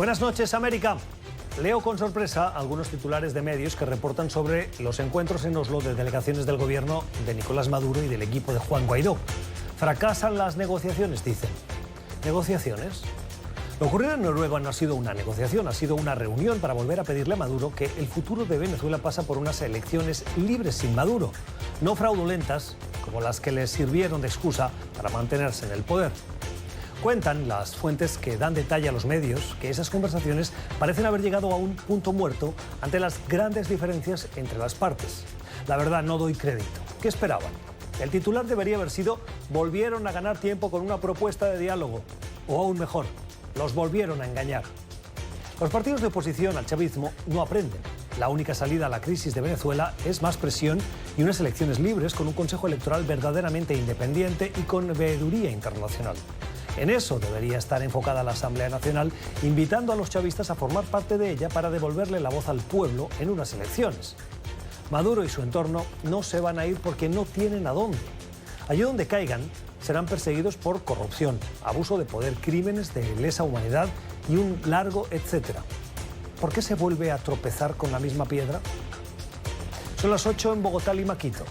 Buenas noches, América. Leo con sorpresa algunos titulares de medios que reportan sobre los encuentros en Oslo de delegaciones del gobierno de Nicolás Maduro y del equipo de Juan Guaidó. Fracasan las negociaciones, dicen. ¿Negociaciones? Lo ocurrido en Noruega no ha sido una negociación, ha sido una reunión para volver a pedirle a Maduro que el futuro de Venezuela pasa por unas elecciones libres sin Maduro, no fraudulentas como las que les sirvieron de excusa para mantenerse en el poder. Cuentan las fuentes que dan detalle a los medios que esas conversaciones parecen haber llegado a un punto muerto ante las grandes diferencias entre las partes. La verdad, no doy crédito. ¿Qué esperaban? El titular debería haber sido: volvieron a ganar tiempo con una propuesta de diálogo. O aún mejor, los volvieron a engañar. Los partidos de oposición al chavismo no aprenden. La única salida a la crisis de Venezuela es más presión y unas elecciones libres con un consejo electoral verdaderamente independiente y con veeduría internacional. En eso debería estar enfocada la Asamblea Nacional, invitando a los chavistas a formar parte de ella para devolverle la voz al pueblo en unas elecciones. Maduro y su entorno no se van a ir porque no tienen a dónde. Allí donde caigan, serán perseguidos por corrupción, abuso de poder, crímenes de lesa humanidad y un largo etcétera. ¿Por qué se vuelve a tropezar con la misma piedra? Son las 8 en Bogotá, Lima, Quito,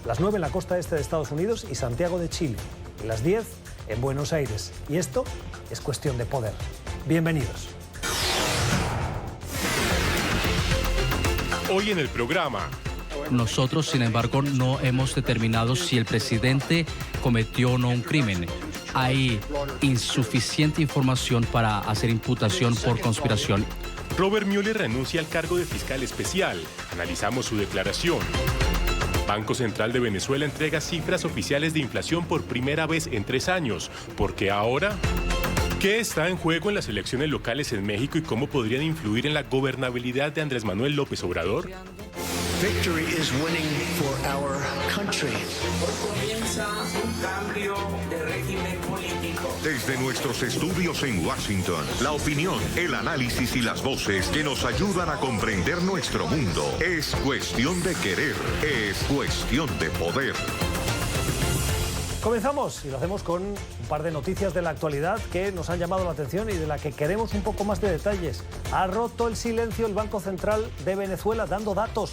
las 9 en la costa este de Estados Unidos y Santiago de Chile, y las 10 en Buenos Aires. Y esto es Cuestión de Poder. Bienvenidos. Hoy en el programa. Nosotros, sin embargo, no hemos determinado si el presidente cometió o no un crimen. Hay insuficiente información para hacer imputación por conspiración. Robert Mueller renuncia al cargo de fiscal especial. Analizamos su declaración. Banco Central de Venezuela entrega cifras oficiales de inflación por primera vez en 3 años. ¿Por qué ahora? ¿Qué está en juego en las elecciones locales en México y cómo podrían influir en la gobernabilidad de Andrés Manuel López Obrador? Victory is winning for our country. Hoy comienza un cambio de régimen político. Desde nuestros estudios en Washington, la opinión, el análisis y las voces que nos ayudan a comprender nuestro mundo. Es cuestión de querer, es cuestión de poder. Comenzamos y lo hacemos con un par de noticias de la actualidad que nos han llamado la atención y de la que queremos un poco más de detalles. Ha roto el silencio el Banco Central de Venezuela dando datos.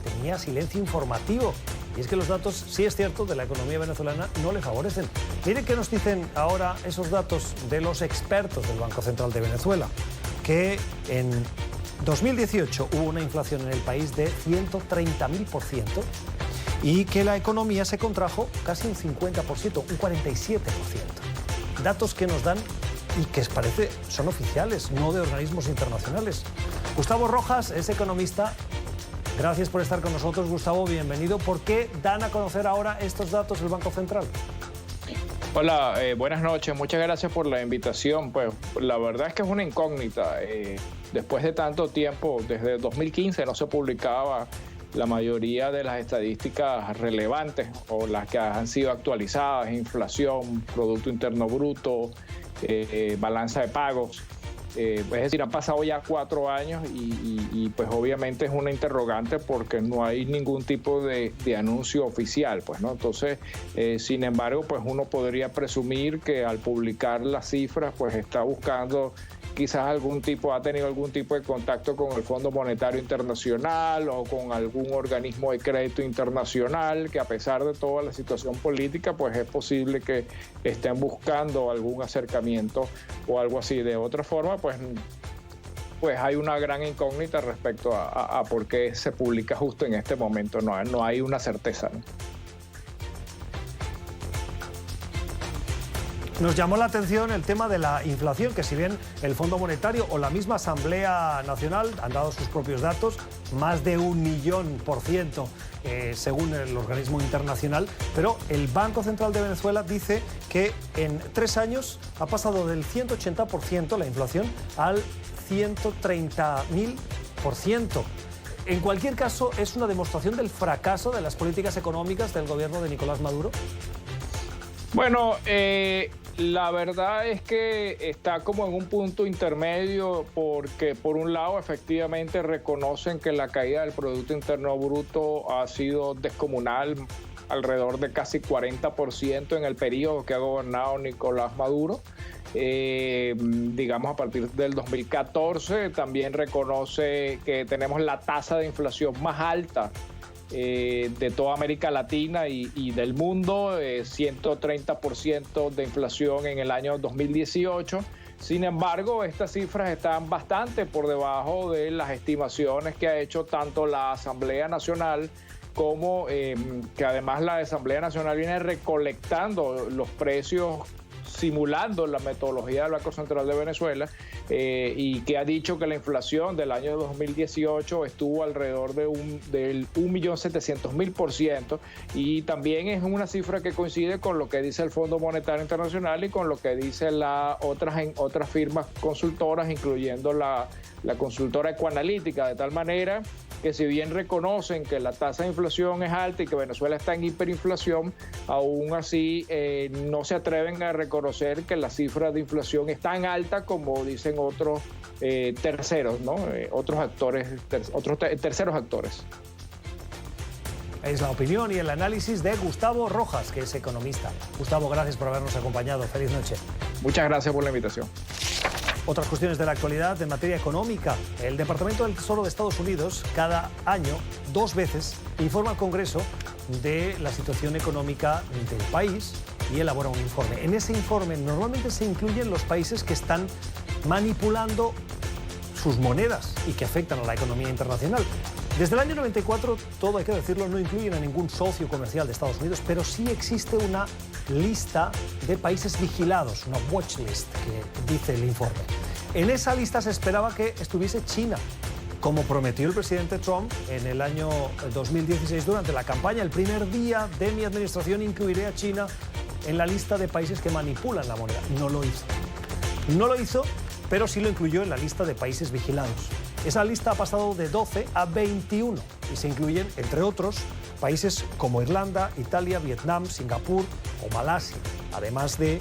Tenía silencio informativo. Y es que los datos, sí es cierto, de la economía venezolana no le favorecen. Miren qué nos dicen ahora esos datos de los expertos del Banco Central de Venezuela. Que en 2018 hubo una inflación en el país de 130.000%. Y que la economía se contrajo casi un 50%, un 47%. Datos que nos dan y que parece son oficiales, no de organismos internacionales. Gustavo Rojas es economista. Gracias por estar con nosotros, Gustavo, bienvenido. ¿Por qué dan a conocer ahora estos datos el Banco Central? Hola, buenas noches, muchas gracias por la invitación. Pues la verdad es que es una incógnita. Después de tanto tiempo, desde 2015 no se publicaba la mayoría de las estadísticas relevantes o las que han sido actualizadas: inflación, Producto Interno Bruto, balanza de pagos. Es decir, han pasado ya 4 años y pues obviamente es una interrogante porque no hay ningún tipo de anuncio oficial, pues, ¿no? Entonces, sin embargo, pues uno podría presumir que al publicar las cifras, pues está buscando quizás ha tenido algún tipo de contacto con el Fondo Monetario Internacional o con algún organismo de crédito internacional que, a pesar de toda la situación política, pues es posible que estén buscando algún acercamiento o algo así. De otra forma, pues hay una gran incógnita respecto a por qué se publica justo en este momento. No hay una certeza, ¿no? Nos llamó la atención el tema de la inflación, que si bien el Fondo Monetario o la misma Asamblea Nacional han dado sus propios datos, más de 1.000.000%, según el organismo internacional, pero el Banco Central de Venezuela dice que en 3 años ha pasado del 180% la inflación al 130.000%. En cualquier caso, ¿es una demostración del fracaso de las políticas económicas del gobierno de Nicolás Maduro? Bueno, la verdad es que está como en un punto intermedio porque, por un lado, efectivamente reconocen que la caída del Producto Interno Bruto ha sido descomunal, alrededor de casi 40% en el periodo que ha gobernado Nicolás Maduro. digamos a partir del 2014. También reconoce que tenemos la tasa de inflación más alta de toda América Latina y del mundo, 130% de inflación en el año 2018. Sin embargo, estas cifras están bastante por debajo de las estimaciones que ha hecho tanto la Asamblea Nacional como que además la Asamblea Nacional viene recolectando los precios simulando la metodología del Banco Central de Venezuela y que ha dicho que la inflación del año 2018 estuvo alrededor del 1.700.000%, y también es una cifra que coincide con lo que dice el Fondo Monetario Internacional y con lo que dice otras firmas consultoras, incluyendo la consultora Ecoanalítica, de tal manera que si bien reconocen que la tasa de inflación es alta y que Venezuela está en hiperinflación, aún así no se atreven a reconocer que la cifra de inflación es tan alta como dicen otros terceros, ¿no? Otros actores, terceros actores. Es la opinión y el análisis de Gustavo Rojas, que es economista. Gustavo, gracias por habernos acompañado. Feliz noche. Muchas gracias por la invitación. Otras cuestiones de la actualidad en materia económica. El Departamento del Tesoro de Estados Unidos cada año, 2 veces, informa al Congreso de la situación económica del país y elabora un informe. En ese informe normalmente se incluyen los países que están manipulando sus monedas y que afectan a la economía internacional. Desde el año 94, todo hay que decirlo, no incluyen a ningún socio comercial de Estados Unidos, pero sí existe una lista de países vigilados, una watch list, que dice el informe. En esa lista se esperaba que estuviese China, como prometió el presidente Trump en el año 2016 durante la campaña. El primer día de mi administración incluiré a China en la lista de países que manipulan la moneda. No lo hizo. No lo hizo, pero sí lo incluyó en la lista de países vigilados. Esa lista ha pasado de 12 a 21 y se incluyen, entre otros, países como Irlanda, Italia, Vietnam, Singapur o Malasia, además de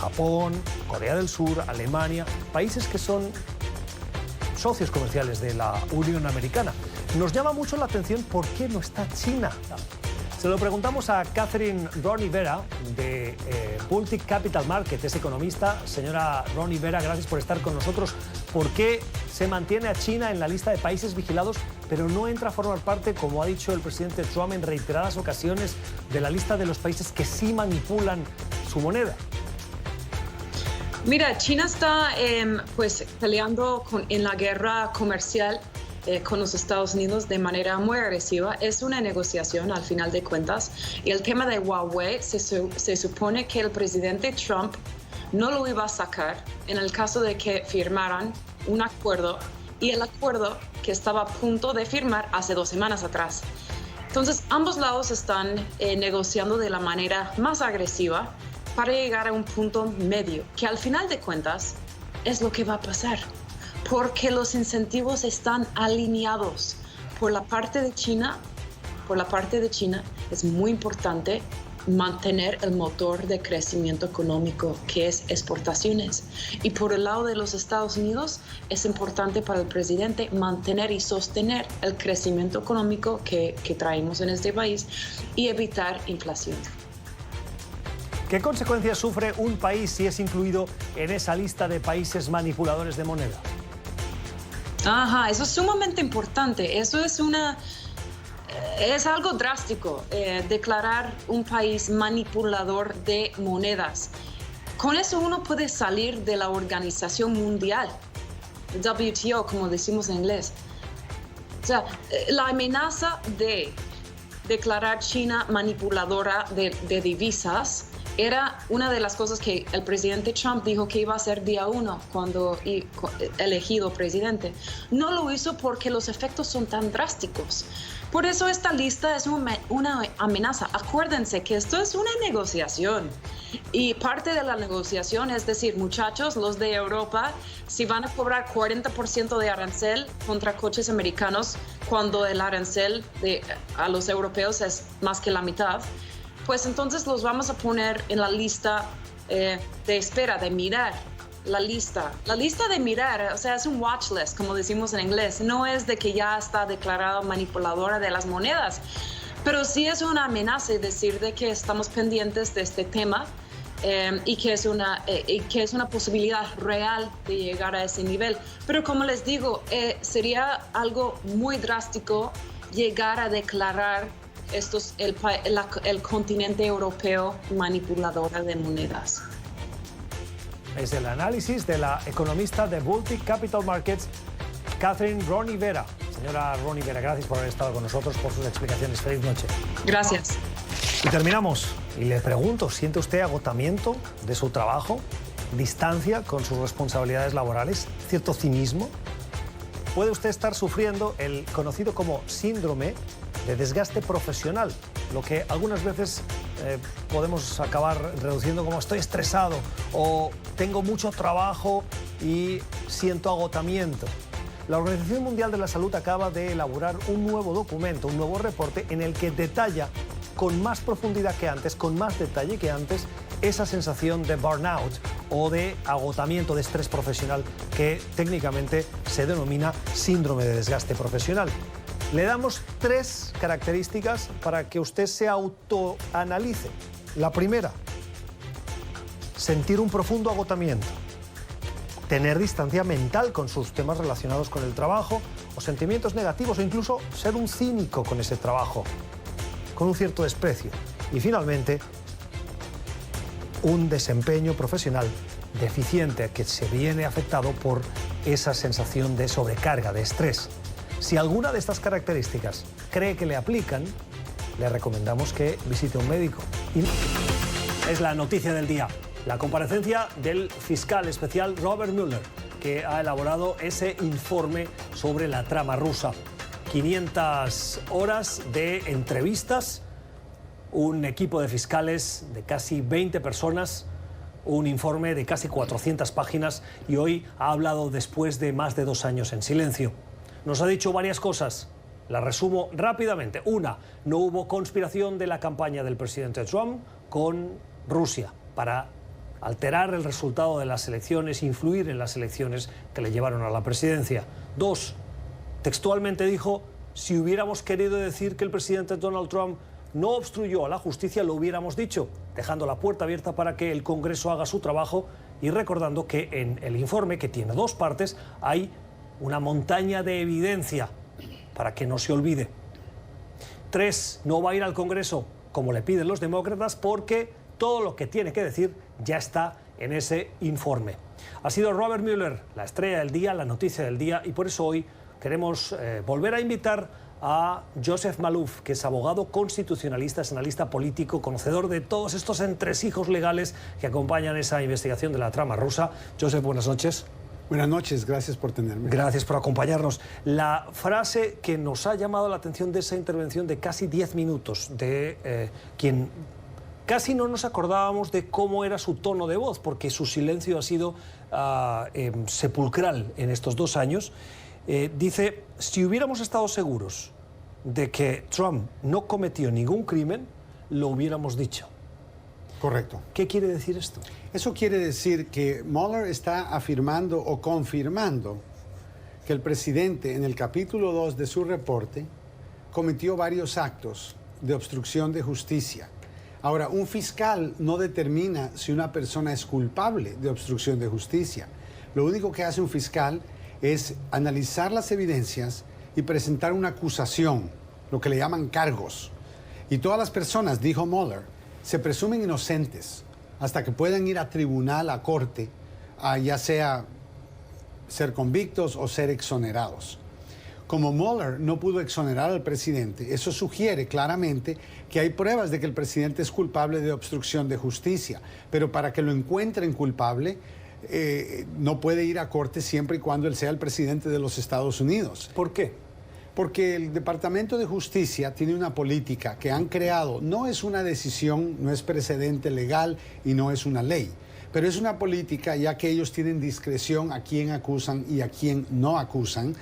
Japón, Corea del Sur, Alemania, países que son socios comerciales de la Unión Americana. Nos llama mucho la atención por qué no está China. Se lo preguntamos a Catherine Ronnie Vera de Baltic Capital Market, es economista. Señora Ronnie Vera, gracias por estar con nosotros. ¿Por qué se mantiene a China en la lista de países vigilados, pero no entra a formar parte, como ha dicho el presidente Trump en reiteradas ocasiones, de la lista de los países que sí manipulan su moneda? Mira, China está peleando en la guerra comercial con los Estados Unidos de manera muy agresiva. Es una negociación al final de cuentas. Y el tema de Huawei, se supone que el presidente Trump no lo iba a sacar en el caso de que firmaran un acuerdo, y el acuerdo que estaba a punto de firmar hace 2 semanas atrás. Entonces, ambos lados están negociando de la manera más agresiva para llegar a un punto medio, que al final de cuentas es lo que va a pasar, porque los incentivos están alineados. Por la parte de China es muy importante mantener el motor de crecimiento económico, que es exportaciones. Y por el lado de los Estados Unidos, es importante para el presidente mantener y sostener el crecimiento económico que traemos en este país y evitar inflación. ¿Qué consecuencias sufre un país si es incluido en esa lista de países manipuladores de moneda? Ajá, eso es sumamente importante. Eso es algo drástico, declarar un país manipulador de monedas. Con eso uno puede salir de la Organización Mundial, WTO, como decimos en inglés. O sea, la amenaza de declarar China manipuladora de divisas era una de las cosas que el presidente Trump dijo que iba a hacer día 1 cuando elegido presidente. No lo hizo porque los efectos son tan drásticos. Por eso esta lista es una amenaza. Acuérdense que esto es una negociación. Y parte de la negociación es decir, muchachos, los de Europa, si van a cobrar 40% de arancel contra coches americanos, cuando el arancel a los europeos es más que la mitad, pues entonces los vamos a poner en la lista de espera, de mirar. La lista de mirar, o sea, es un watch list, como decimos en inglés. No es de que ya está declarada manipuladora de las monedas, pero sí es una amenaza decir de que estamos pendientes de este tema y que es una posibilidad real de llegar a ese nivel. Pero como les digo, sería algo muy drástico llegar a declarar el continente europeo manipuladora de monedas. Es el análisis de la economista de Baltic Capital Markets, Catherine Ronivera. Señora Ronivera, gracias por haber estado con nosotros, por sus explicaciones. Feliz noche. Gracias. Y terminamos. Y le pregunto, ¿siente usted agotamiento de su trabajo? ¿Distancia con sus responsabilidades laborales? ¿Cierto cinismo? ¿Puede usted estar sufriendo el conocido como síndrome de desgaste profesional? Lo que algunas veces podemos acabar reduciendo como estoy estresado o tengo mucho trabajo y siento agotamiento. La Organización Mundial de la Salud acaba de elaborar un nuevo documento, un nuevo reporte en el que detalla con más profundidad que antes, con más detalle que antes, esa sensación de burnout o de agotamiento, de estrés profesional que técnicamente se denomina síndrome de desgaste profesional. Le damos 3 características para que usted se autoanalice. La primera, sentir un profundo agotamiento, tener distancia mental con sus temas relacionados con el trabajo o sentimientos negativos o incluso ser un cínico con ese trabajo, con un cierto desprecio. Y finalmente, un desempeño profesional deficiente que se viene afectado por esa sensación de sobrecarga, de estrés. Si alguna de estas características cree que le aplican, le recomendamos que visite a un médico. Es la noticia del día, la comparecencia del fiscal especial Robert Mueller, que ha elaborado ese informe sobre la trama rusa. 500 horas de entrevistas, un equipo de fiscales de casi 20 personas, un informe de casi 400 páginas y hoy ha hablado después de más de 2 años en silencio. Nos ha dicho varias cosas, las resumo rápidamente. Una, no hubo conspiración de la campaña del presidente Trump con Rusia para alterar el resultado de las elecciones, influir en las elecciones que le llevaron a la presidencia. 2, textualmente dijo, si hubiéramos querido decir que el presidente Donald Trump no obstruyó a la justicia, lo hubiéramos dicho, dejando la puerta abierta para que el Congreso haga su trabajo y recordando que en el informe, que tiene 2 partes, hay una montaña de evidencia para que no se olvide. 3, no va a ir al Congreso como le piden los demócratas porque todo lo que tiene que decir ya está en ese informe. Ha sido Robert Mueller la estrella del día, la noticia del día, y por eso hoy queremos volver a invitar a Joseph Malouf, que es abogado constitucionalista, es analista político, conocedor de todos estos entresijos legales que acompañan esa investigación de la trama rusa. Joseph, buenas noches. Buenas noches, gracias por tenerme. Gracias por acompañarnos. La frase que nos ha llamado la atención de esa intervención de casi 10 minutos, de quien casi no nos acordábamos de cómo era su tono de voz, porque su silencio ha sido sepulcral en estos 2 años, dice, si hubiéramos estado seguros de que Trump no cometió ningún crimen, lo hubiéramos dicho. Correcto. ¿Qué quiere decir esto? Eso quiere decir que Mueller está afirmando o confirmando que el presidente, en el capítulo 2 de su reporte, cometió varios actos de obstrucción de justicia. Ahora, un fiscal no determina si una persona es culpable de obstrucción de justicia. Lo único que hace un fiscal es analizar las evidencias y presentar una acusación, lo que le llaman cargos. Y todas las personas, dijo Mueller, se presumen inocentes hasta que puedan ir a tribunal, a corte, ya sea ser convictos o ser exonerados. Como Mueller no pudo exonerar al presidente, eso sugiere claramente que hay pruebas de que el presidente es culpable de obstrucción de justicia, pero para que lo encuentren culpable, no puede ir a corte siempre y cuando él sea el presidente de los Estados Unidos. ¿Por qué? Porque el Departamento de Justicia tiene una política que han creado, no es una decisión, no es precedente legal y no es una ley, pero es una política ya que ellos tienen discreción a quién acusan y a quién no acusan,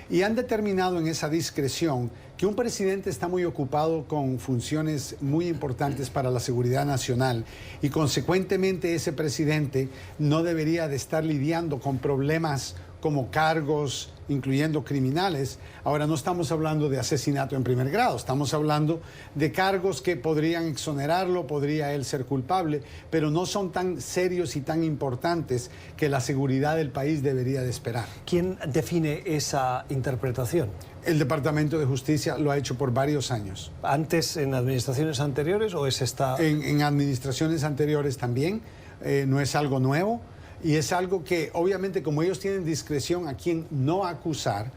y han determinado en esa discreción que un presidente está muy ocupado con funciones muy importantes para la seguridad nacional y consecuentemente ese presidente no debería de estar lidiando con problemas como cargos incluyendo criminales. Ahora no estamos hablando de asesinato en primer grado, estamos hablando de cargos que podrían exonerarlo, podría él ser culpable, pero no son tan serios y tan importantes que la seguridad del país debería de esperar. ¿Quién define esa interpretación? El Departamento de Justicia lo ha hecho por varios años. ¿Antes en administraciones anteriores o es esta...? En administraciones anteriores también, no es algo nuevo. Y es algo que, obviamente, como ellos tienen discreción a quien no acusar,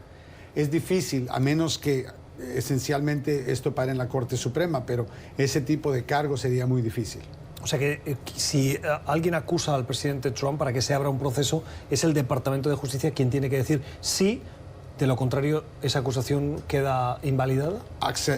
es difícil, a menos que esencialmente esto pare en la Corte Suprema, pero ese tipo de cargo sería muy difícil. O sea que si alguien acusa al presidente Trump para que se abra un proceso, es el Departamento de Justicia quien tiene que decir sí, de lo contrario, esa acusación queda invalidada.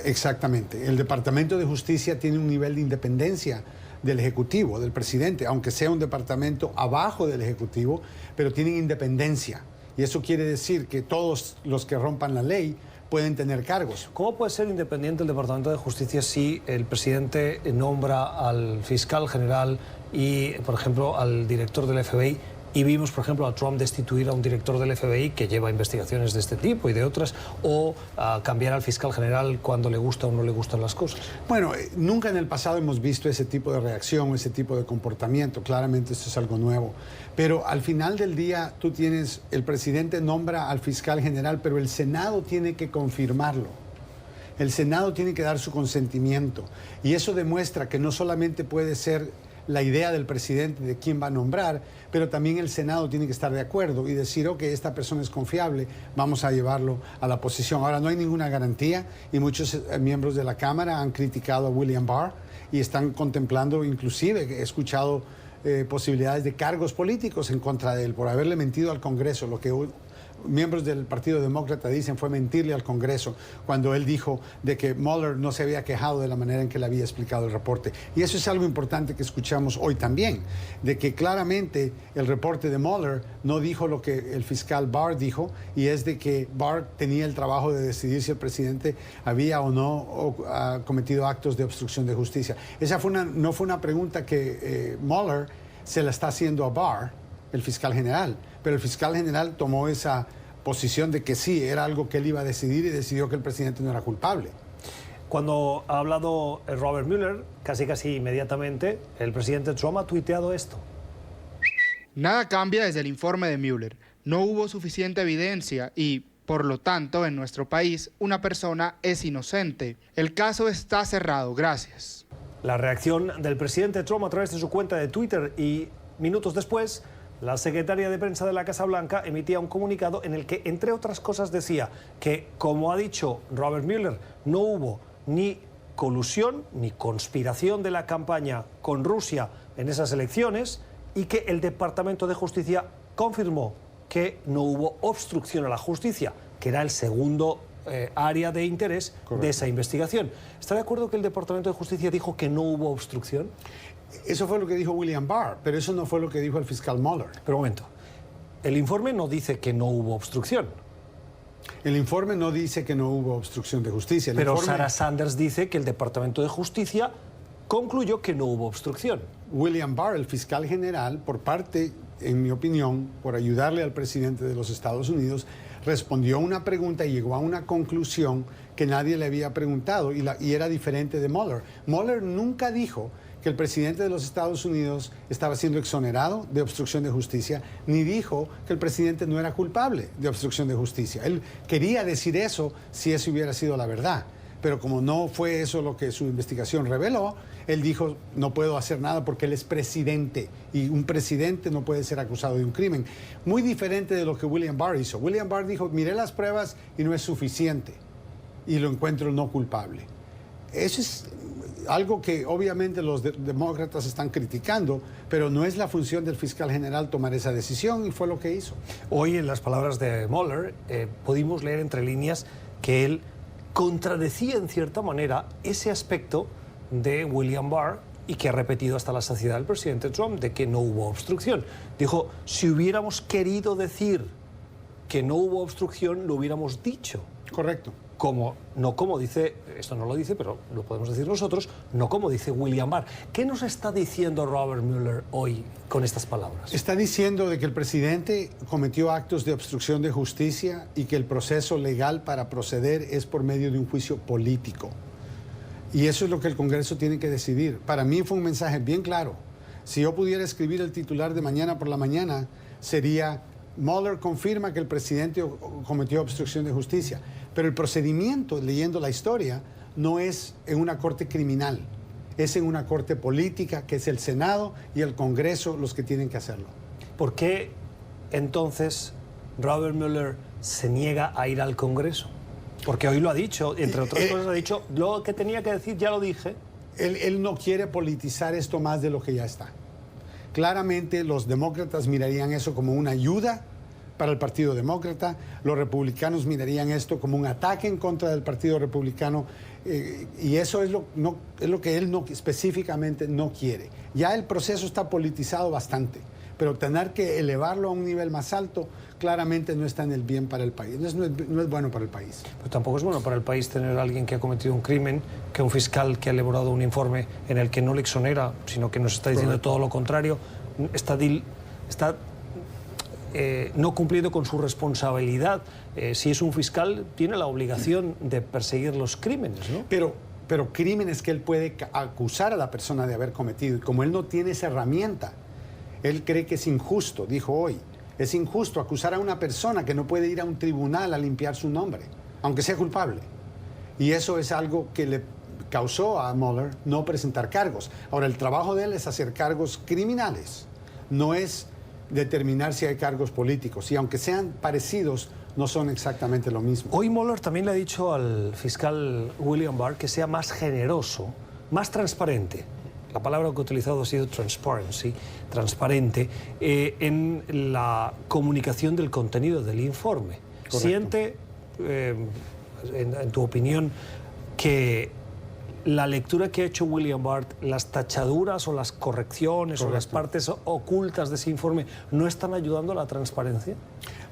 Exactamente. El Departamento de Justicia tiene un nivel de independencia del Ejecutivo, del presidente, aunque sea un departamento abajo del Ejecutivo, pero tienen independencia. Y eso quiere decir que todos los que rompan la ley pueden tener cargos. ¿Cómo puede ser independiente el Departamento de Justicia si el presidente nombra al fiscal general y, por ejemplo, al director del FBI? Y vimos, por ejemplo, a Trump destituir a un director del FBI que lleva investigaciones de este tipo y de otras, o cambiar al fiscal general cuando le gusta o no le gustan las cosas. Bueno, nunca en el pasado hemos visto ese tipo de reacción, ese tipo de comportamiento. Claramente esto es algo nuevo. Pero al final del día tú tienes, el presidente nombra al fiscal general, pero el Senado tiene que confirmarlo. El Senado tiene que dar su consentimiento. Y eso demuestra que no solamente puede ser la idea del presidente de quién va a nombrar, pero también el Senado tiene que estar de acuerdo y decir, ok, esta persona es confiable, vamos a llevarlo a la posición. Ahora, no hay ninguna garantía y muchos miembros de la Cámara han criticado a William Barr y están contemplando, inclusive, he escuchado posibilidades de cargos políticos en contra de él por haberle mentido al Congreso, lo que miembros del Partido Demócrata dicen fue mentirle al Congreso cuando él dijo de que Mueller no se había quejado de la manera en que le había explicado el reporte. Y eso es algo importante que escuchamos hoy también, de que claramente el reporte de Mueller no dijo lo que el fiscal Barr dijo, y es de que Barr tenía el trabajo de decidir si el presidente había o no cometido actos de obstrucción de justicia. Esa no fue una pregunta que Mueller se la está haciendo a Barr, el fiscal general, pero el fiscal general tomó esa posición de que sí, era algo que él iba a decidir y decidió que el presidente no era culpable. Cuando ha hablado Robert Mueller, casi inmediatamente, el presidente Trump ha tuiteado esto. Nada cambia desde el informe de Mueller. No hubo suficiente evidencia y, por lo tanto, en nuestro país, una persona es inocente. El caso está cerrado. Gracias. La reacción del presidente Trump a través de su cuenta de Twitter y minutos después, la secretaria de prensa de la Casa Blanca emitía un comunicado en el que, entre otras cosas, decía que, como ha dicho Robert Mueller, no hubo ni colusión ni conspiración de la campaña con Rusia en esas elecciones y que el Departamento de Justicia confirmó que no hubo obstrucción a la justicia, que era el segundo área de interés de esa investigación. ¿Está de acuerdo que el Departamento de Justicia dijo que no hubo obstrucción? Eso fue lo que dijo William Barr, pero eso no fue lo que dijo el fiscal Mueller. Pero un momento, el informe no dice que no hubo obstrucción. El informe no dice que no hubo obstrucción de justicia. Pero Sarah Sanders dice que el Departamento de Justicia concluyó que no hubo obstrucción. William Barr, el fiscal general, por parte, en mi opinión, por ayudarle al presidente de los Estados Unidos, respondió a una pregunta y llegó a una conclusión que nadie le había preguntado y era diferente de Mueller. Mueller nunca dijo que el presidente de los Estados Unidos estaba siendo exonerado de obstrucción de justicia, ni dijo que el presidente no era culpable de obstrucción de justicia. Él quería decir eso si eso hubiera sido la verdad, pero como no fue eso lo que su investigación reveló, él dijo, no puedo hacer nada porque él es presidente y un presidente no puede ser acusado de un crimen. Muy diferente de lo que William Barr hizo. William Barr dijo, miré las pruebas y no es suficiente y lo encuentro no culpable. Eso es algo que obviamente los demócratas están criticando, pero no es la función del fiscal general tomar esa decisión y fue lo que hizo. Hoy, en las palabras de Mueller, pudimos leer entre líneas que él contradecía en cierta manera ese aspecto de William Barr y que ha repetido hasta la saciedad el presidente Trump de que no hubo obstrucción. Dijo, si hubiéramos querido decir que no hubo obstrucción, lo hubiéramos dicho. Correcto. no como dice, esto no lo dice, pero lo podemos decir nosotros, no como dice William Barr. ¿Qué nos está diciendo Robert Mueller hoy con estas palabras? Está diciendo de que el presidente cometió actos de obstrucción de justicia y que el proceso legal para proceder es por medio de un juicio político. Y eso es lo que el Congreso tiene que decidir. Para mí fue un mensaje bien claro. Si yo pudiera escribir el titular de mañana por la mañana, sería: Mueller confirma que el presidente cometió obstrucción de justicia. Pero el procedimiento, leyendo la historia, no es en una corte criminal, es en una corte política, que es el Senado y el Congreso los que tienen que hacerlo. ¿Por qué entonces Robert Mueller se niega a ir al Congreso? Porque hoy lo ha dicho, entre otras cosas ha dicho: lo que tenía que decir ya lo dije. Él no quiere politizar esto más de lo que ya está. Claramente los demócratas mirarían eso como una ayuda para el Partido Demócrata, los republicanos mirarían esto como un ataque en contra del Partido Republicano, y eso es lo que él específicamente no quiere. Ya el proceso está politizado bastante, pero tener que elevarlo a un nivel más alto claramente no está en el bien para el país, no es bueno para el país. Pero tampoco es bueno para el país tener a alguien que ha cometido un crimen, que un fiscal que ha elaborado un informe en el que no le exonera, sino que nos está diciendo todo lo contrario, está no cumpliendo con su responsabilidad. Si es un fiscal, tiene la obligación de perseguir los crímenes, ¿no? Pero crímenes que él puede acusar a la persona de haber cometido, y como él no tiene esa herramienta, él cree que es injusto, dijo hoy, es injusto acusar a una persona que no puede ir a un tribunal a limpiar su nombre, aunque sea culpable. Y eso es algo que le causó a Mueller no presentar cargos. Ahora, el trabajo de él es hacer cargos criminales, no es determinar si hay cargos políticos, y aunque sean parecidos, no son exactamente lo mismo. Hoy Mueller también le ha dicho al fiscal William Barr que sea más generoso, más transparente. La palabra que ha utilizado ha sido transparency, transparente, en la comunicación del contenido del informe. Correcto. ¿Siente, en tu opinión, que la lectura que ha hecho William Barr, las tachaduras o las correcciones o las partes ocultas de ese informe, no están ayudando a la transparencia?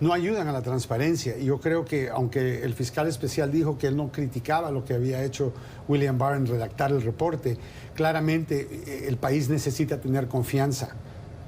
No ayudan a la transparencia. Y yo creo que, aunque el fiscal especial dijo que él no criticaba lo que había hecho William Barr en redactar el reporte, claramente el país necesita tener confianza.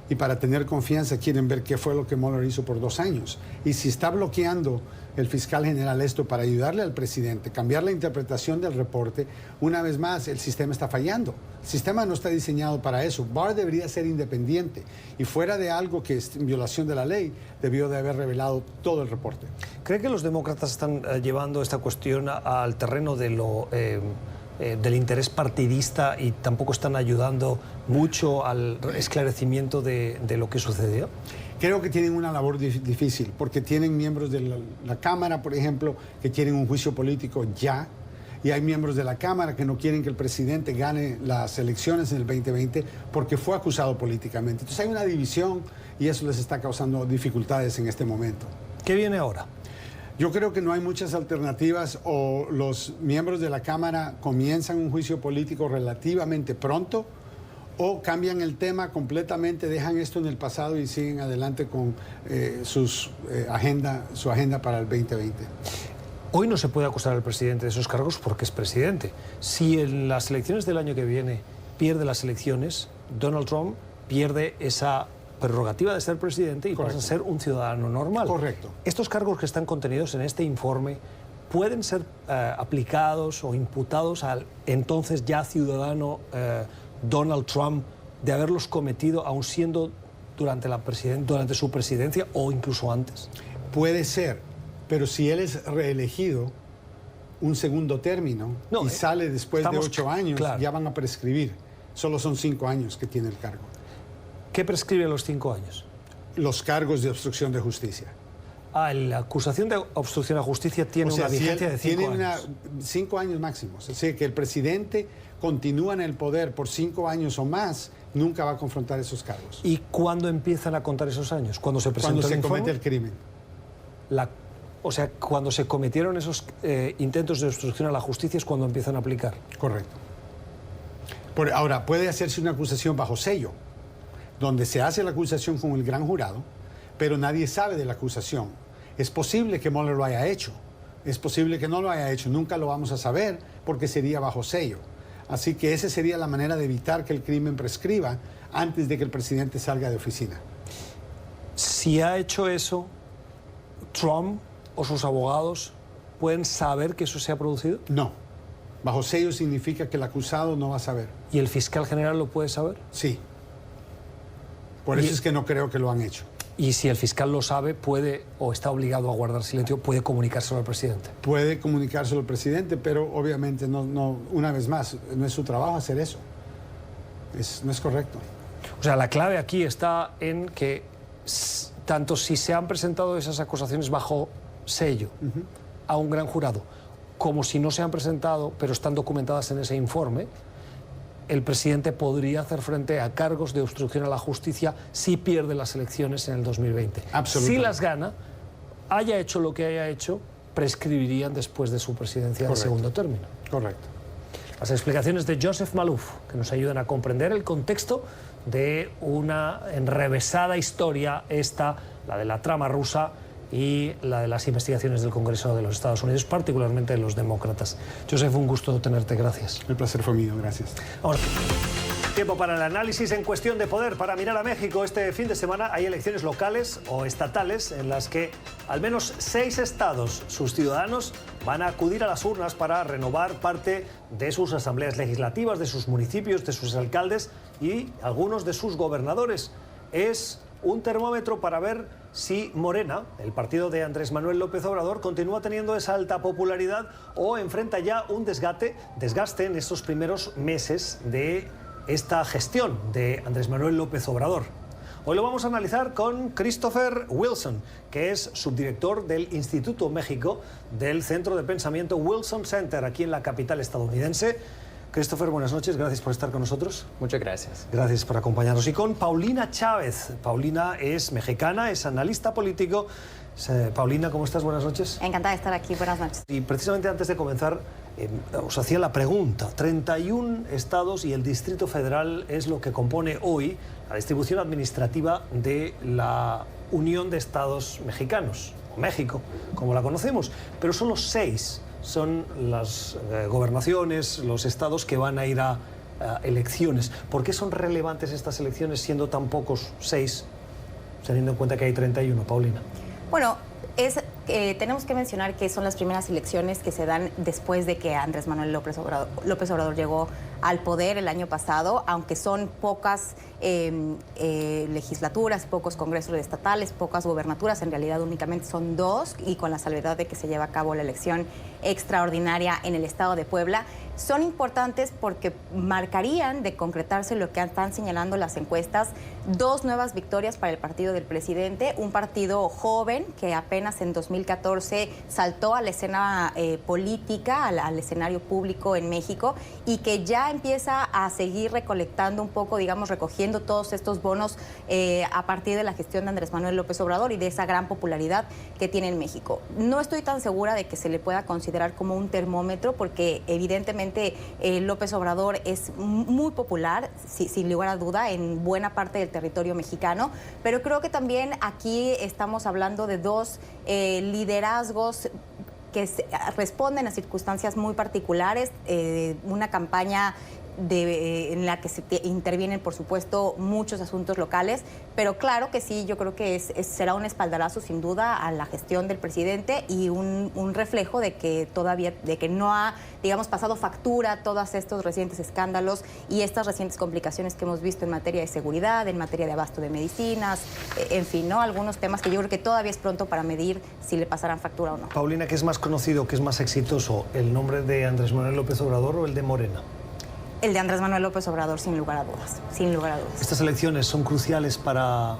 Y para tener confianza quieren ver qué fue lo que Mueller hizo por 2 años. Y si está bloqueando el fiscal general esto para ayudarle al presidente, cambiar la interpretación del reporte, una vez más el sistema está fallando. El sistema no está diseñado para eso. Barr debería ser independiente y fuera de algo que es violación de la ley, debió de haber revelado todo el reporte. ¿Cree que los demócratas están llevando esta cuestión al terreno de del interés partidista y tampoco están ayudando mucho al esclarecimiento de lo que sucedió? Creo que tienen una labor difícil, porque tienen miembros de la Cámara, por ejemplo, que quieren un juicio político ya, y hay miembros de la Cámara que no quieren que el presidente gane las elecciones en el 2020 porque fue acusado políticamente. Entonces hay una división y eso les está causando dificultades en este momento. ¿Qué viene ahora? Yo creo que no hay muchas alternativas. O los miembros de la Cámara comienzan un juicio político relativamente pronto, o cambian el tema completamente, dejan esto en el pasado y siguen adelante con su agenda para el 2020. Hoy no se puede acusar al presidente de esos cargos porque es presidente. Si en las elecciones del año que viene pierde las elecciones, Donald Trump pierde esa prerrogativa de ser presidente y pasa a ser un ciudadano normal. Correcto. Estos cargos que están contenidos en este informe pueden ser aplicados o imputados al entonces ya ciudadano Donald Trump de haberlos cometido aún siendo durante su presidencia o incluso antes. Puede ser, pero si él es reelegido un segundo término y sale después de 8 años, ya van a prescribir. Solo son 5 años que tiene el cargo. ¿Qué prescribe a los 5 años? Los cargos de obstrucción de justicia. La acusación de obstrucción a justicia tiene una vigencia de 5 años. 5 años máximos. Es decir, que el presidente continúa en el poder por 5 años o más, nunca va a confrontar esos cargos. ¿Y cuándo empiezan a contar esos años? ¿Cuando se presenta Cuando el se informe? comete el crimen. O sea, cuando se cometieron esos intentos de obstrucción a la justicia es cuando empiezan a aplicar. Correcto. Ahora, puede hacerse una acusación bajo sello, donde se hace la acusación con el gran jurado, pero nadie sabe de la acusación. Es posible que Mueller lo haya hecho, Es posible que no lo haya hecho, nunca lo vamos a saber porque sería bajo sello. Así que esa sería la manera de evitar que el crimen prescriba antes de que el presidente salga de oficina. Si ha hecho eso, ¿Trump o sus abogados pueden saber que eso se ha producido? No. Bajo sello significa que el acusado no va a saber. ¿Y el fiscal general lo puede saber? Sí. Por eso es que no creo que lo han hecho. Y si el fiscal lo sabe, puede o está obligado a guardar silencio, puede comunicárselo al presidente. Puede comunicárselo al presidente, pero obviamente no, una vez más, no es su trabajo hacer eso. No es correcto. O sea, la clave aquí está en que tanto si se han presentado esas acusaciones bajo sello a un gran jurado, como si no se han presentado, pero están documentadas en ese informe, el presidente podría hacer frente a cargos de obstrucción a la justicia si pierde las elecciones en el 2020. Absolutamente. Si las gana, haya hecho lo que haya hecho, prescribirían después de su presidencia en segundo término. Correcto. Las explicaciones de Joseph Maloof, que nos ayudan a comprender el contexto de una enrevesada historia, la de la trama rusa y la de las investigaciones del Congreso de los Estados Unidos, particularmente de los demócratas. Joseph, un gusto tenerte, gracias. El placer fue mío, gracias. Ahora, tiempo para el análisis en cuestión de poder. Para mirar a México, este fin de semana hay elecciones locales o estatales en las que al menos 6 estados, sus ciudadanos, van a acudir a las urnas para renovar parte de sus asambleas legislativas, de sus municipios, de sus alcaldes y algunos de sus gobernadores. Es un termómetro para ver si Morena, el partido de Andrés Manuel López Obrador, continúa teniendo esa alta popularidad o enfrenta ya un desgaste en estos primeros meses de esta gestión de Andrés Manuel López Obrador. Hoy lo vamos a analizar con Christopher Wilson, que es subdirector del Instituto México del Centro de Pensamiento Wilson Center, aquí en la capital estadounidense. Christopher, buenas noches, gracias por estar con nosotros. Muchas gracias. Gracias por acompañarnos. Y con Paulina Chávez. Paulina es mexicana, es analista político. Paulina, ¿cómo estás? Buenas noches. Encantada de estar aquí, buenas noches. Y precisamente antes de comenzar, os hacía la pregunta. 31 estados y el Distrito Federal es lo que compone hoy la distribución administrativa de la Unión de Estados Mexicanos, o México, como la conocemos. Pero solo 6 son las gobernaciones, los estados que van a ir a elecciones. ¿Por qué son relevantes estas elecciones siendo tan pocos 6, teniendo en cuenta que hay 31, Paulina? Bueno, tenemos que mencionar que son las primeras elecciones que se dan después de que Andrés Manuel López Obrador llegó al poder el año pasado, aunque son pocas legislaturas, pocos congresos estatales, pocas gobernaturas, en realidad únicamente son 2, y con la salvedad de que se lleva a cabo la elección extraordinaria en el estado de Puebla. Son importantes porque marcarían, de concretarse lo que están señalando las encuestas, 2 nuevas victorias para el partido del presidente, un partido joven que apenas en 2014 saltó a la escena política, al escenario público en México, y que ya empieza a seguir recolectando un poco, digamos, recogiendo todos estos bonos a partir de la gestión de Andrés Manuel López Obrador y de esa gran popularidad que tiene en México. No estoy tan segura de que se le pueda considerar como un termómetro, porque evidentemente López Obrador es muy popular, sin lugar a duda, en buena parte del territorio mexicano, pero creo que también aquí estamos hablando de 2 liderazgos que responden a circunstancias muy particulares, una campaña en la que se intervienen, por supuesto, muchos asuntos locales, pero claro que sí, yo creo que será un espaldarazo sin duda a la gestión del presidente y un reflejo de que no ha, digamos, pasado factura todos estos recientes escándalos y estas recientes complicaciones que hemos visto en materia de seguridad, en materia de abasto de medicinas, en fin, ¿no? Algunos temas que yo creo que todavía es pronto para medir si le pasarán factura o no. Paulina, ¿qué es más conocido, qué es más exitoso, el nombre de Andrés Manuel López Obrador o el de Morena? El de Andrés Manuel López Obrador, sin lugar a dudas, sin lugar a dudas. ¿Estas elecciones son cruciales para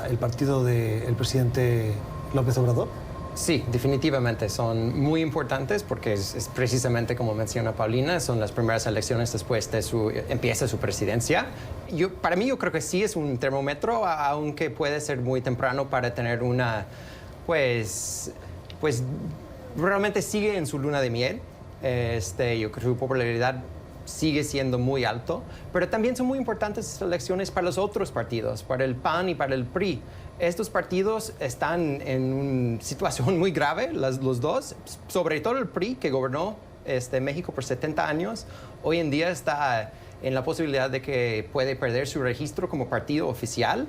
el partido del presidente López Obrador? Sí, definitivamente son muy importantes porque es precisamente como menciona Paulina, son las primeras elecciones después de empieza su presidencia. Para mí yo creo que sí es un termómetro, aunque puede ser muy temprano para tener una, pues realmente sigue en su luna de miel. Yo creo que su popularidad sigue siendo muy alto, pero también son muy importantes estas elecciones para los otros partidos, para el PAN y para el PRI. Estos partidos están en una situación muy grave, los dos, sobre todo el PRI, que gobernó México por 70 años, hoy en día está en la posibilidad de que puede perder su registro como partido oficial.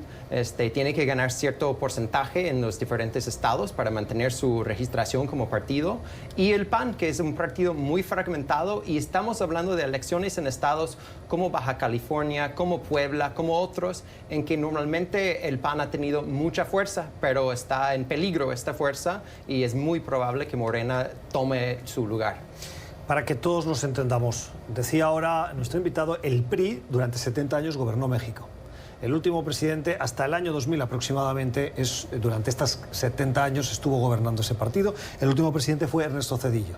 Tiene que ganar cierto porcentaje en los diferentes estados para mantener su registración como partido. Y el PAN, que es un partido muy fragmentado, y estamos hablando de elecciones en estados como Baja California, como Puebla, como otros, en que normalmente el PAN ha tenido mucha fuerza, pero está en peligro esta fuerza y es muy probable que Morena tome su lugar. Para que todos nos entendamos, decía ahora nuestro invitado, el PRI durante 70 años gobernó México. El último presidente, hasta el año 2000 aproximadamente, durante estos 70 años estuvo gobernando ese partido. El último presidente fue Ernesto Zedillo.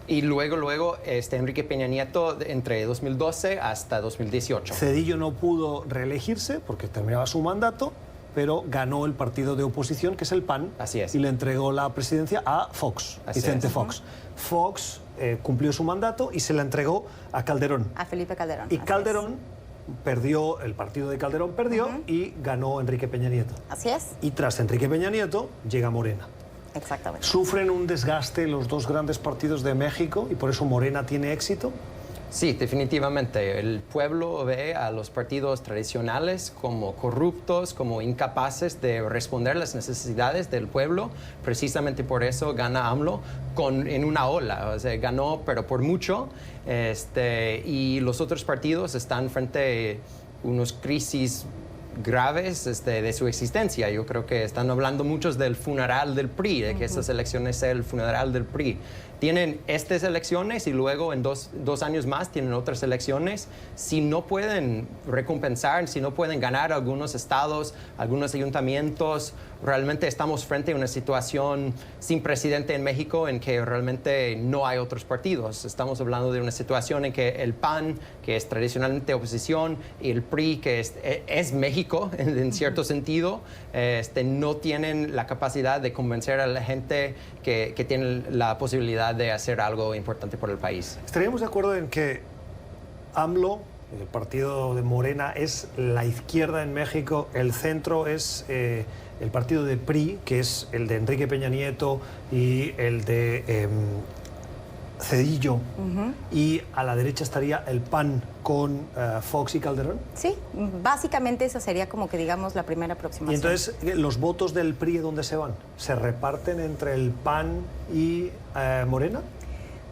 Y luego Enrique Peña Nieto entre 2012 hasta 2018. Zedillo no pudo reelegirse porque terminaba su mandato, pero ganó el partido de oposición, que es el PAN. Así es. Y le entregó la presidencia a Fox, Vicente Fox. Fox cumplió su mandato y se la entregó a Calderón. A Felipe Calderón. Y Calderón perdió, el partido de Calderón perdió y ganó Enrique Peña Nieto. Así es. Y tras Enrique Peña Nieto llega Morena. Exactamente. ¿Sufren un desgaste los dos grandes partidos de México y por eso Morena tiene éxito? Sí, definitivamente. El pueblo ve a los partidos tradicionales como corruptos, como incapaces de responder a las necesidades del pueblo. Precisamente por eso gana AMLO en una ola. O sea, ganó, pero por mucho. Y los otros partidos están frente a unos crisis graves de su existencia. Yo creo que están hablando muchos del funeral del PRI, de que estas elecciones sean el funeral del PRI. Tienen estas elecciones y luego en dos años más tienen otras elecciones. Si no pueden recompensar, si no pueden ganar algunos estados, algunos ayuntamientos, realmente estamos frente a una situación sin precedente en México en que realmente no hay otros partidos. Estamos hablando de una situación en que el PAN, que es tradicionalmente oposición, y el PRI, que es México en cierto sentido, no tienen la capacidad de convencer a la gente que tiene la posibilidad de hacer algo importante por el país. ¿Estaríamos de acuerdo en que AMLO, el partido de Morena, es la izquierda en México, el centro es el partido de PRI, que es el de Enrique Peña Nieto y el de Zedillo, y a la derecha estaría el PAN con Fox y Calderón? Sí, básicamente esa sería como que digamos la primera aproximación. Y entonces, ¿los votos del PRI dónde se van? ¿Se reparten entre el PAN y Morena?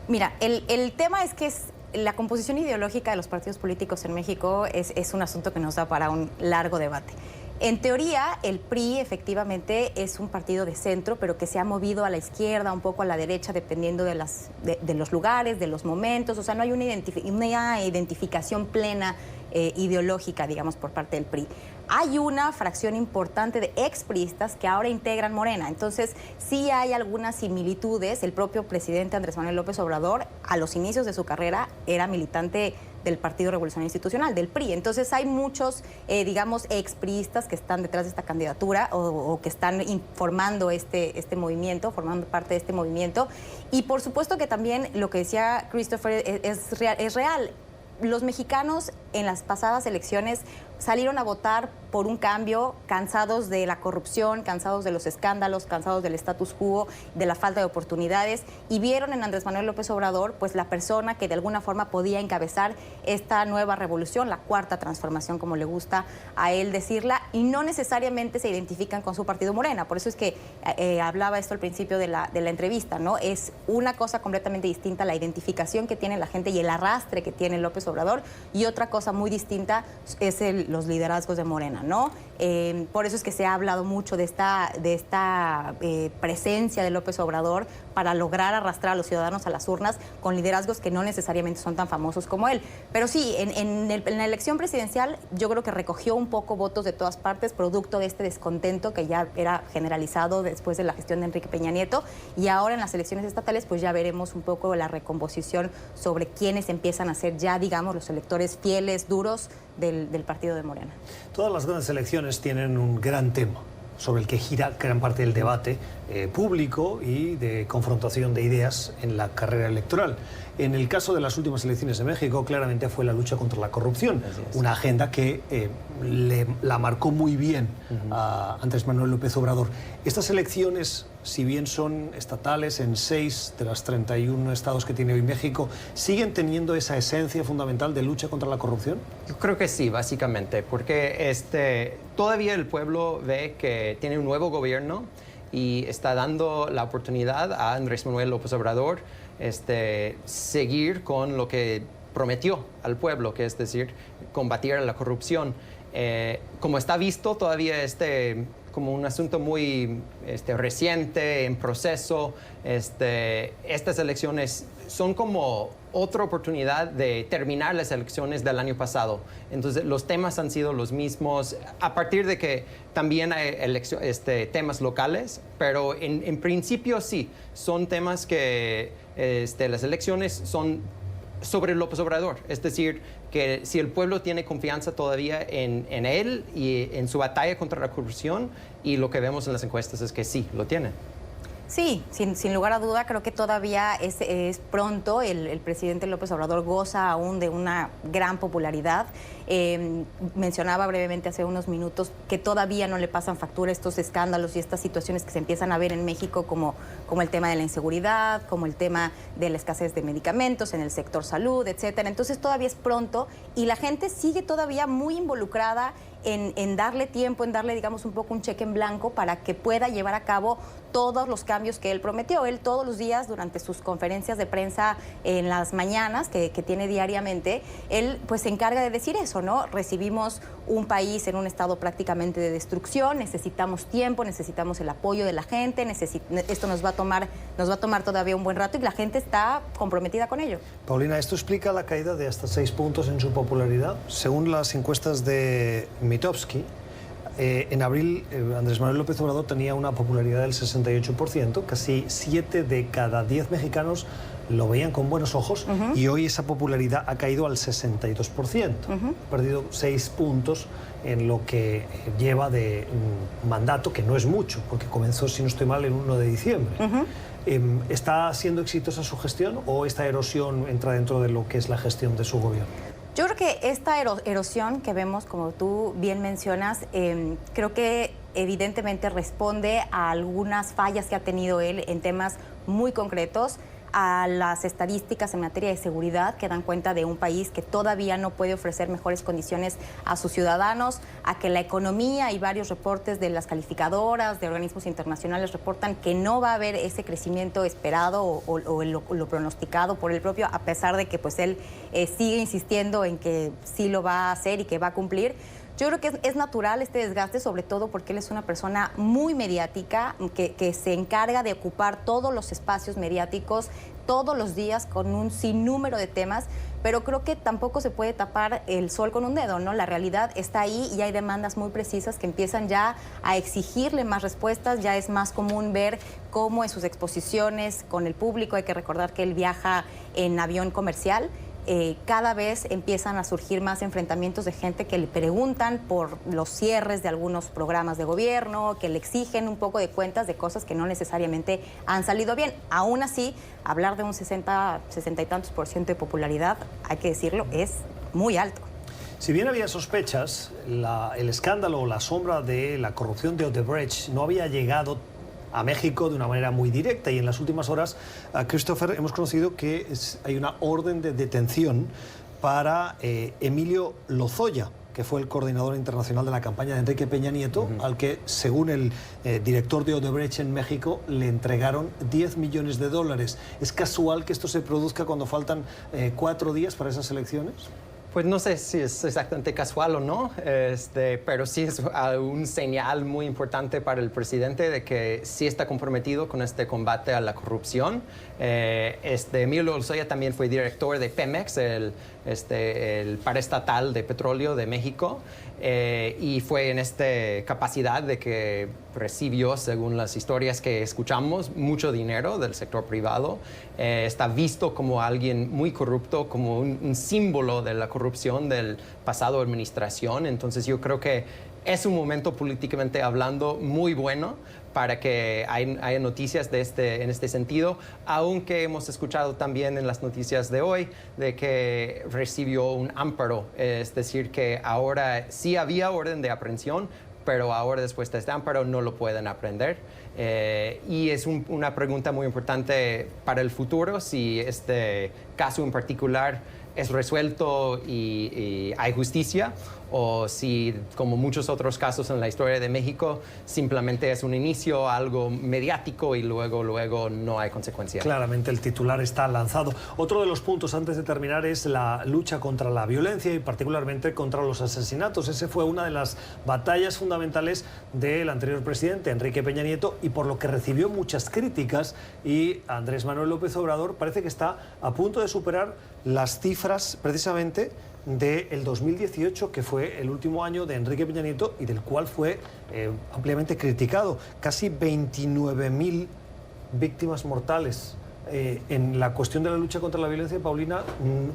Mira, el tema es que la composición ideológica de los partidos políticos en México es un asunto que nos da para un largo debate. En teoría, el PRI efectivamente es un partido de centro, pero que se ha movido a la izquierda, un poco a la derecha, dependiendo de los lugares, de los momentos. O sea, no hay una identificación plena ideológica, digamos, por parte del PRI. Hay una fracción importante de expriistas que ahora integran Morena. Entonces, sí hay algunas similitudes. El propio presidente Andrés Manuel López Obrador, a los inicios de su carrera, era militante del Partido Revolucionario Institucional, del PRI. Entonces hay muchos, digamos, expriistas que están detrás de esta candidatura o que están formando este movimiento, formando parte de este movimiento. Y por supuesto que también lo que decía Christopher es real. Los mexicanos en las pasadas elecciones salieron a votar por un cambio, cansados de la corrupción, cansados de los escándalos, cansados del status quo, de la falta de oportunidades, y vieron en Andrés Manuel López Obrador pues la persona que de alguna forma podía encabezar esta nueva revolución, la cuarta transformación, como le gusta a él decirla, y no necesariamente se identifican con su partido Morena. Por eso es que hablaba esto al principio de la entrevista, ¿no? Es una cosa completamente distinta la identificación que tiene la gente y el arrastre que tiene López Obrador, y otra cosa muy distinta es los liderazgos de Morena, ¿no? Por eso es que se ha hablado mucho de esta presencia de López Obrador para lograr arrastrar a los ciudadanos a las urnas con liderazgos que no necesariamente son tan famosos como él. Pero sí, en la elección presidencial yo creo que recogió un poco votos de todas partes, producto de este descontento que ya era generalizado después de la gestión de Enrique Peña Nieto, y ahora en las elecciones estatales pues ya veremos un poco la recomposición sobre quiénes empiezan a ser ya, digamos, los electores fieles, duros del partido de Morena. Todas las grandes elecciones tienen un gran tema. sobre el que gira gran parte del debate público y de confrontación de ideas en la carrera electoral. En el caso de las últimas elecciones de México, claramente fue la lucha contra la corrupción, una agenda que la marcó muy bien a Andrés Manuel López Obrador. Estas elecciones, si bien son estatales en 6 de los 31 estados que tiene hoy México, ¿siguen teniendo esa esencia fundamental de lucha contra la corrupción? Yo creo que sí, básicamente, porque todavía el pueblo ve que tiene un nuevo gobierno y está dando la oportunidad a Andrés Manuel López Obrador seguir con lo que prometió al pueblo, que es decir, combatir la corrupción. Como está visto, todavía como un asunto muy reciente, en proceso, estas elecciones son como otra oportunidad de terminar las elecciones del año pasado. Entonces, los temas han sido los mismos, a partir de que también hay temas locales, pero en principio sí, son temas que las elecciones son sobre López Obrador. Es decir, que si el pueblo tiene confianza todavía en él y en su batalla contra la corrupción, y lo que vemos en las encuestas es que sí, lo tiene. Sí, sin lugar a duda, creo que todavía es pronto. El presidente López Obrador goza aún de una gran popularidad. Mencionaba brevemente hace unos minutos que todavía no le pasan factura estos escándalos y estas situaciones que se empiezan a ver en México, como el tema de la inseguridad, como el tema de la escasez de medicamentos en el sector salud, etcétera. Entonces todavía es pronto y la gente sigue todavía muy involucrada en darle tiempo, en darle, digamos, un poco un cheque en blanco para que pueda llevar a cabo todos los cambios que él prometió. Él todos los días, durante sus conferencias de prensa en las mañanas que tiene diariamente, él pues se encarga de decir eso, ¿no? Recibimos un país en un estado prácticamente de destrucción, necesitamos tiempo, necesitamos el apoyo de la gente, esto nos va a tomar todavía un buen rato y la gente está comprometida con ello. Paulina, ¿esto explica la caída de hasta 6 puntos en su popularidad? Según las encuestas de Mitofsky, en abril Andrés Manuel López Obrador tenía una popularidad del 68%, casi 7 de cada 10 mexicanos lo veían con buenos ojos, y hoy esa popularidad ha caído al 62%. Ha perdido 6 puntos en lo que lleva de mandato, que no es mucho, porque comenzó, si no estoy mal, el 1 de diciembre. ¿Está siendo exitosa su gestión o esta erosión entra dentro de lo que es la gestión de su gobierno? Yo creo que esta erosión que vemos, como tú bien mencionas, creo que evidentemente responde a algunas fallas que ha tenido él en temas muy concretos, a las estadísticas en materia de seguridad que dan cuenta de un país que todavía no puede ofrecer mejores condiciones a sus ciudadanos, a que la economía y varios reportes de las calificadoras, de organismos internacionales reportan que no va a haber ese crecimiento esperado o lo pronosticado por él propio, a pesar de que pues él sigue insistiendo en que sí lo va a hacer y que va a cumplir. Yo creo que es natural este desgaste, sobre todo porque él es una persona muy mediática, que se encarga de ocupar todos los espacios mediáticos todos los días con un sinnúmero de temas, pero creo que tampoco se puede tapar el sol con un dedo, ¿no? La realidad está ahí y hay demandas muy precisas que empiezan ya a exigirle más respuestas. Ya es más común ver cómo en sus exposiciones con el público, hay que recordar que él viaja en avión comercial, cada vez empiezan a surgir más enfrentamientos de gente que le preguntan por los cierres de algunos programas de gobierno, que le exigen un poco de cuentas de cosas que no necesariamente han salido bien. Aún así, hablar de un 60 y tantos % de popularidad, hay que decirlo, es muy alto. Si bien había sospechas, el escándalo o la sombra de la corrupción de Odebrecht no había llegado a México de una manera muy directa, y en las últimas horas, Christopher, hemos conocido que hay una orden de detención para Emilio Lozoya, que fue el coordinador internacional de la campaña de Enrique Peña Nieto, al que, según el director de Odebrecht en México, le entregaron $10 millones. ¿Es casual que esto se produzca cuando faltan 4 días para esas elecciones? Pues no sé si es exactamente casual o no, pero sí es un señal muy importante para el presidente de que sí está comprometido con este combate a la corrupción. Emilio Lozoya también fue director de Pemex, el paraestatal de petróleo de México. Y fue en esta capacidad de que recibió, según las historias que escuchamos, mucho dinero del sector privado. Está visto como alguien muy corrupto, como un símbolo de la corrupción del pasado administración. Entonces yo creo que es un momento políticamente hablando muy bueno para que haya noticias en este sentido, aunque hemos escuchado también en las noticias de hoy de que recibió un amparo, es decir, que ahora sí había orden de aprehensión, pero ahora después de este amparo no lo pueden aprender. Y es una pregunta muy importante para el futuro, si este caso en particular es resuelto y hay justicia, o si, como muchos otros casos en la historia de México, simplemente es un inicio, algo mediático y luego no hay consecuencias. Claramente el titular está lanzado. Otro de los puntos antes de terminar es la lucha contra la violencia y particularmente contra los asesinatos. Ese fue una de las batallas fundamentales del anterior presidente, Enrique Peña Nieto, y por lo que recibió muchas críticas, y Andrés Manuel López Obrador parece que está a punto de superar las cifras precisamente del 2018, que fue el último año de Enrique Peña Nieto y del cual fue ampliamente criticado. Casi 29.000 víctimas mortales. En la cuestión de la lucha contra la violencia, Paulina,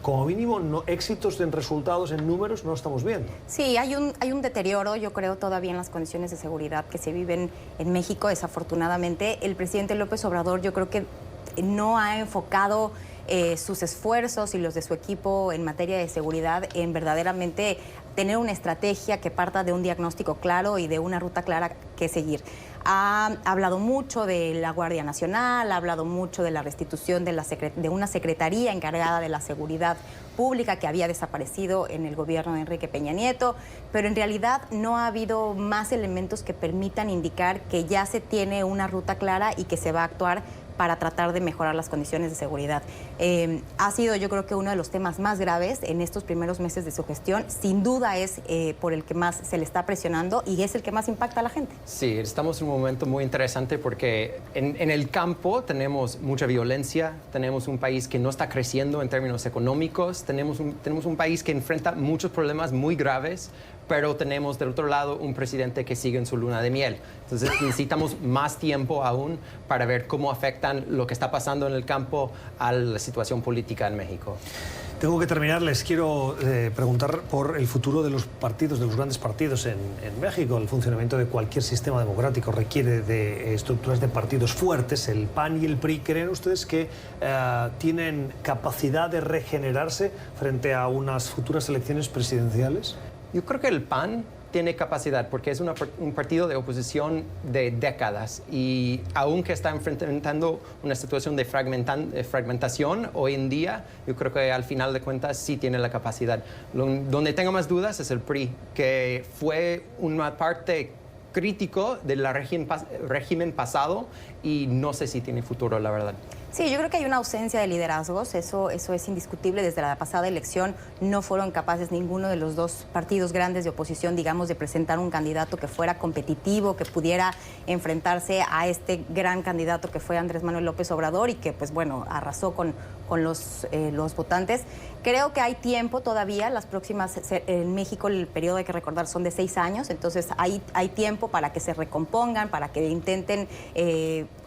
como mínimo éxitos en resultados, en números, no lo estamos viendo. Sí, hay un deterioro, yo creo, todavía en las condiciones de seguridad que se viven en México, desafortunadamente. El presidente López Obrador, yo creo que no ha enfocado sus esfuerzos y los de su equipo en materia de seguridad en verdaderamente tener una estrategia que parta de un diagnóstico claro y de una ruta clara que seguir. Ha hablado mucho de la Guardia Nacional, ha hablado mucho de la restitución de una secretaría encargada de la seguridad pública que había desaparecido en el gobierno de Enrique Peña Nieto, pero en realidad no ha habido más elementos que permitan indicar que ya se tiene una ruta clara y que se va a actuar para tratar de mejorar las condiciones de seguridad. Ha sido, yo creo que uno de los temas más graves en estos primeros meses de su gestión. Sin duda es por el que más se le está presionando y es el que más impacta a la gente. Sí, estamos en un momento muy interesante porque en el campo tenemos mucha violencia, tenemos un país que no está creciendo en términos económicos, tenemos un país que enfrenta muchos problemas muy graves, pero tenemos del otro lado un presidente que sigue en su luna de miel. Entonces necesitamos más tiempo aún para ver cómo afectan lo que está pasando en el campo a la situación política en México. Tengo que terminar, les quiero preguntar por el futuro de los partidos, de los grandes partidos en México. El funcionamiento de cualquier sistema democrático requiere de estructuras de partidos fuertes. El PAN y el PRI, ¿creen ustedes que tienen capacidad de regenerarse frente a unas futuras elecciones presidenciales? Yo creo que el PAN tiene capacidad porque es un partido de oposición de décadas y aunque está enfrentando una situación de fragmentación hoy en día, yo creo que al final de cuentas sí tiene la capacidad. Donde tengo más dudas es el PRI, que fue una parte crítico del régimen pasado y no sé si tiene futuro, la verdad. Sí, yo creo que hay una ausencia de liderazgos, eso es indiscutible. Desde la pasada elección no fueron capaces ninguno de los dos partidos grandes de oposición, digamos, de presentar un candidato que fuera competitivo, que pudiera enfrentarse a este gran candidato que fue Andrés Manuel López Obrador y que, pues bueno, arrasó con los votantes. Creo que hay tiempo todavía, las próximas, en México el periodo, hay que recordar, son de 6 años, entonces hay tiempo para que se recompongan, para que intenten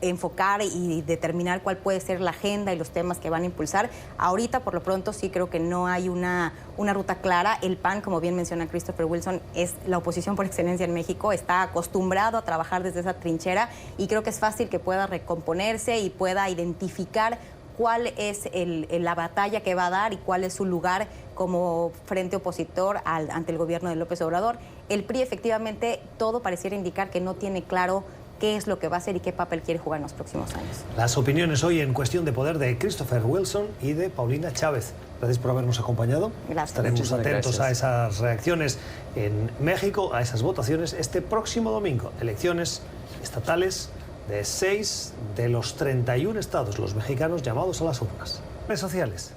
enfocar y determinar cuál puede ser la agenda y los temas que van a impulsar. Ahorita, por lo pronto, sí creo que no hay una ruta clara. El PAN, como bien menciona Christopher Wilson, es la oposición por excelencia en México, está acostumbrado a trabajar desde esa trinchera y creo que es fácil que pueda recomponerse y pueda identificar cuál es la batalla que va a dar y cuál es su lugar como frente opositor ante el gobierno de López Obrador. El PRI, efectivamente, todo pareciera indicar que no tiene claro qué es lo que va a hacer y qué papel quiere jugar en los próximos años. Las opiniones hoy en Cuestión de Poder de Christopher Wilson y de Paulina Chávez. Gracias por habernos acompañado. Gracias. Estaremos atentos a esas reacciones en México, a esas votaciones este próximo domingo. Elecciones estatales de 6 de los 31 estados, los mexicanos llamados a las urnas. Redes sociales.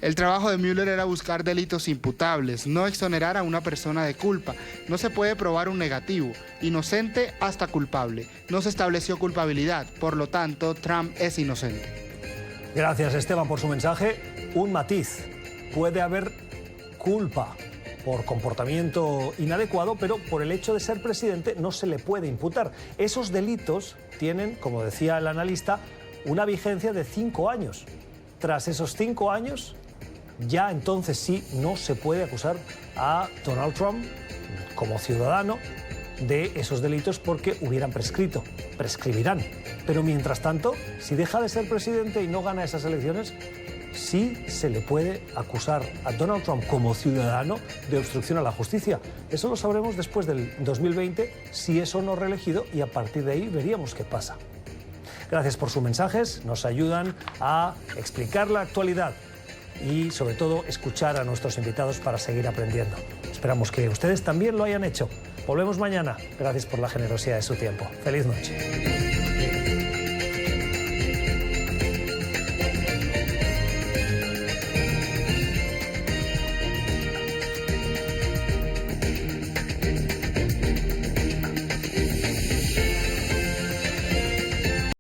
El trabajo de Mueller era buscar delitos imputables, no exonerar a una persona de culpa. No se puede probar un negativo, inocente hasta culpable. No se estableció culpabilidad, por lo tanto, Trump es inocente. Gracias, Esteban, por su mensaje. Un matiz. Puede haber culpa por comportamiento inadecuado, pero por el hecho de ser presidente no se le puede imputar. Esos delitos tienen, como decía el analista, una vigencia de 5 años. Tras esos 5 años, ya entonces sí no se puede acusar a Donald Trump como ciudadano de esos delitos porque hubieran prescrito, prescribirán. Pero mientras tanto, si deja de ser presidente y no gana esas elecciones, sí se le puede acusar a Donald Trump como ciudadano de obstrucción a la justicia. Eso lo sabremos después del 2020, si es o no reelegido, y a partir de ahí veríamos qué pasa. Gracias por sus mensajes, nos ayudan a explicar la actualidad y sobre todo escuchar a nuestros invitados para seguir aprendiendo. Esperamos que ustedes también lo hayan hecho. Volvemos mañana. Gracias por la generosidad de su tiempo. Feliz noche.